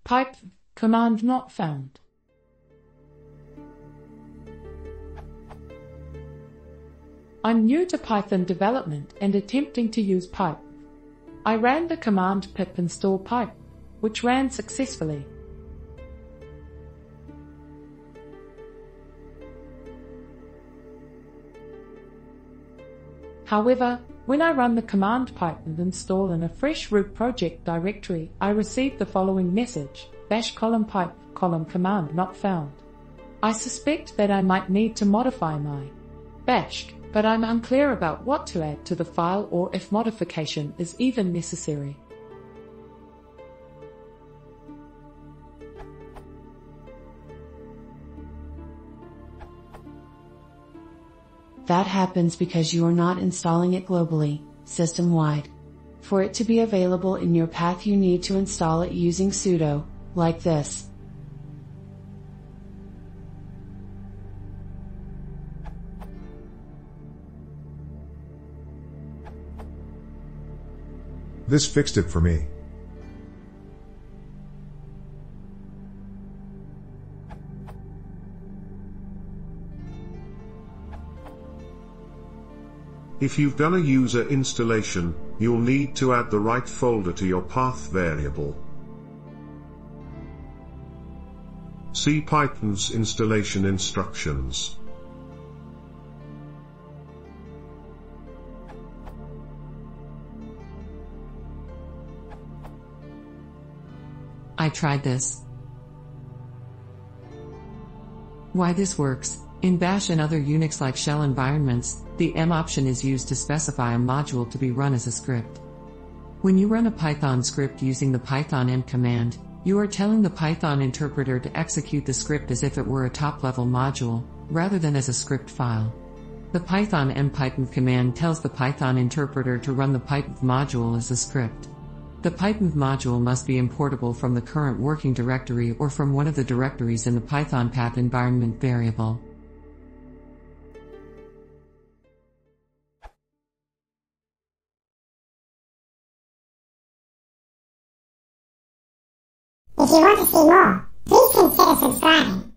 Pipe command not found. I'm new to Python development and attempting to use pipe. I ran the command pip install pipe, which ran successfully. However, when I run the command Pipenv install in a fresh root project directory, I receive the following message: bash pipe command not found. I suspect that I might need to modify my bash, but I'm unclear about what to add to the file or if modification is even necessary. That happens because you are not installing it globally, system-wide. For it to be available in your path, you need to install it using sudo, like this. This fixed it for me. If you've done a user installation, you'll need to add the right folder to your path variable. See Python's installation instructions. I tried this. Why this works: in Bash and other Unix-like shell environments, the M option is used to specify a module to be run as a script. When you run a Python script using the Python M command, you are telling the Python interpreter to execute the script as if it were a top-level module, rather than as a script file. The Python M Pipenv command tells the Python interpreter to run the Pipenv module as a script. The Pipenv module must be importable from the current working directory or from one of the directories in the Python path environment variable. If you want to see more, please consider subscribing.